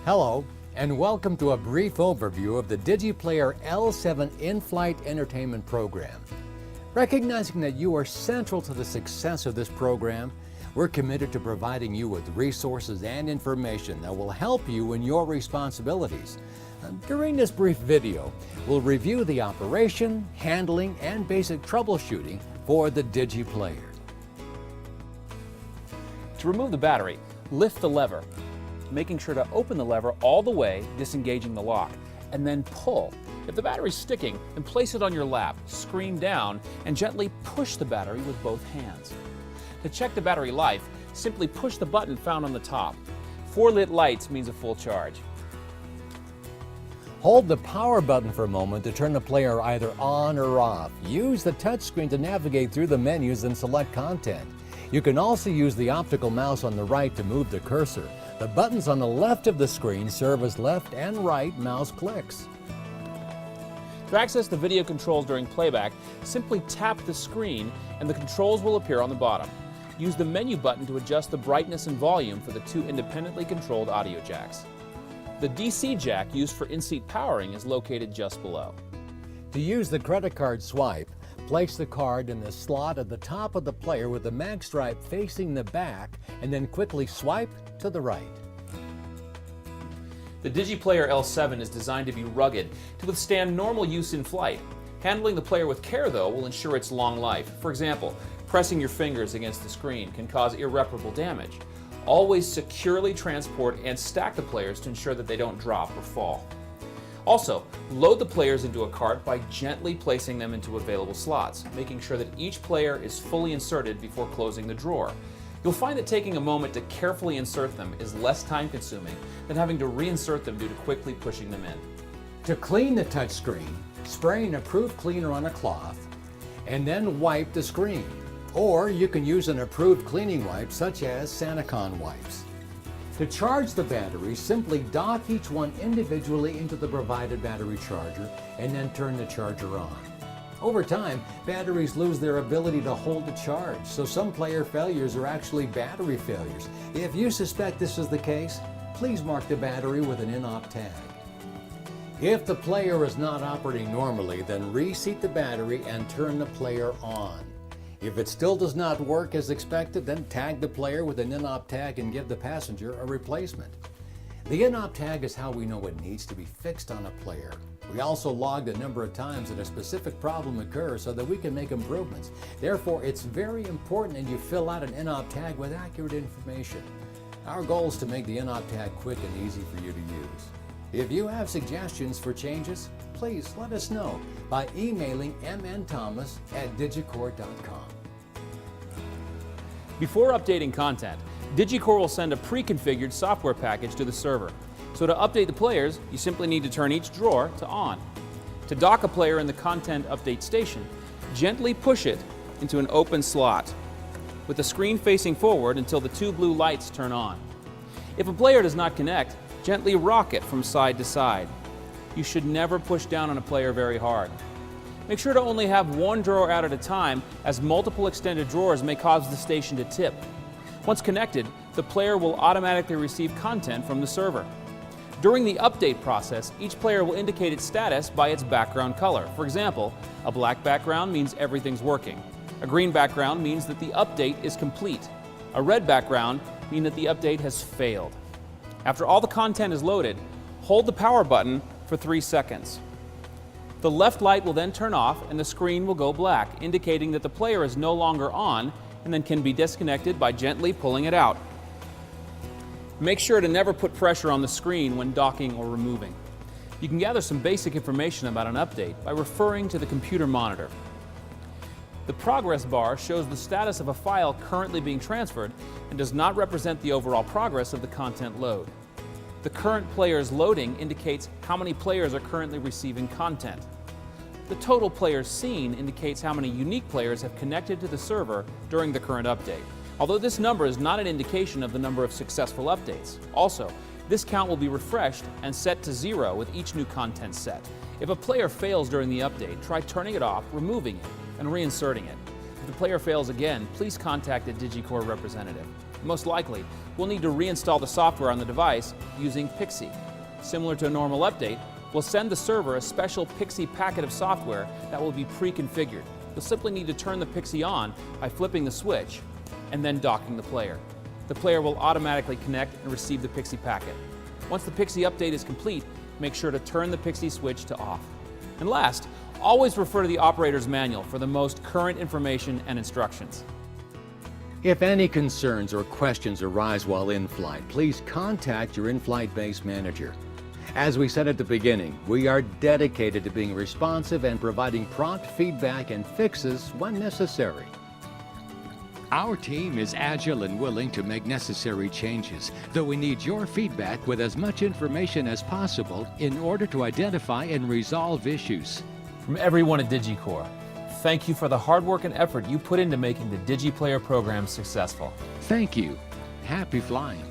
Hello, and welcome to a brief overview of the DigiPlayer L7 in-flight entertainment program. Recognizing that you are central to the success of this program, we're committed to providing you with resources and information that will help you in your responsibilities. During this brief video, we'll review the operation, handling, and basic troubleshooting for the DigiPlayer. To remove the battery, lift the lever, making sure to open the lever all the way, disengaging the lock, and then pull. If the battery's sticking, then place it on your lap, screen down, and gently push the battery with both hands. To check the battery life, simply push the button found on the top. 4 lit lights means a full charge. Hold the power button for a moment to turn the player either on or off. Use the touchscreen to navigate through the menus and select content. You can also use the optical mouse on the right to move the cursor. The buttons on the left of the screen serve as left and right mouse clicks. To access the video controls during playback, simply tap the screen and the controls will appear on the bottom. Use the menu button to adjust the brightness and volume for the 2 independently controlled audio jacks. The DC jack used for in-seat powering is located just below. To use the credit card swipe, place the card in the slot at the top of the player with the mag stripe facing the back, and then quickly swipe to the right. The DigiPlayer L7 is designed to be rugged to withstand normal use in flight. Handling the player with care, though, will ensure its long life. For example, pressing your fingers against the screen can cause irreparable damage. Always securely transport and stack the players to ensure that they don't drop or fall. Also, load the players into a cart by gently placing them into available slots, making sure that each player is fully inserted before closing the drawer. You'll find that taking a moment to carefully insert them is less time-consuming than having to reinsert them due to quickly pushing them in. To clean the touchscreen, spray an approved cleaner on a cloth and then wipe the screen. Or you can use an approved cleaning wipe such as Sanacon wipes. To charge the batteries, simply dock each one individually into the provided battery charger and then turn the charger on. Over time, batteries lose their ability to hold a charge, so some player failures are actually battery failures. If you suspect this is the case, please mark the battery with an in-op tag. If the player is not operating normally, then reseat the battery and turn the player on. If it still does not work as expected, then tag the player with an in-op tag and give the passenger a replacement. The in-op tag is how we know what needs to be fixed on a player. We also log the number of times that a specific problem occurs so that we can make improvements. Therefore, it's very important that you fill out an in-op tag with accurate information. Our goal is to make the in-op tag quick and easy for you to use. If you have suggestions for changes, please let us know by emailing mnthomas@digicore.com. Before updating content, DigiCore will send a pre-configured software package to the server. So to update the players, you simply need to turn each drawer to on. To dock a player in the content update station, gently push it into an open slot with the screen facing forward until the 2 blue lights turn on. If a player does not connect, gently rock it from side to side. You should never push down on a player very hard. Make sure to only have 1 drawer out at a time, as multiple extended drawers may cause the station to tip. Once connected, the player will automatically receive content from the server. During the update process, each player will indicate its status by its background color. For example, a black background means everything's working. A green background means that the update is complete. A red background means that the update has failed. After all the content is loaded, hold the power button for 3 seconds. The left light will then turn off and the screen will go black, indicating that the player is no longer on and then can be disconnected by gently pulling it out. Make sure to never put pressure on the screen when docking or removing. You can gather some basic information about an update by referring to the computer monitor. The progress bar shows the status of a file currently being transferred and does not represent the overall progress of the content load. The current player's loading indicates how many players are currently receiving content. The total players seen indicates how many unique players have connected to the server during the current update, although this number is not an indication of the number of successful updates. Also, this count will be refreshed and set to 0 with each new content set. If a player fails during the update, try turning it off, removing it, and reinserting it. If the player fails again, please contact a DigiCore representative. Most likely, we'll need to reinstall the software on the device using Pixie. Similar to a normal update, we'll send the server a special Pixie packet of software that will be pre-configured. You'll simply need to turn the Pixie on by flipping the switch and then docking the player. The player will automatically connect and receive the Pixie packet. Once the Pixie update is complete, make sure to turn the Pixie switch to off. And last, always refer to the operator's manual for the most current information and instructions. If any concerns or questions arise while in flight, please contact your in-flight base manager. As we said at the beginning, we are dedicated to being responsive and providing prompt feedback and fixes when necessary. Our team is agile and willing to make necessary changes, though we need your feedback with as much information as possible in order to identify and resolve issues. From everyone at DigiCorps, thank you for the hard work and effort you put into making the DigiPlayer program successful. Thank you. Happy flying.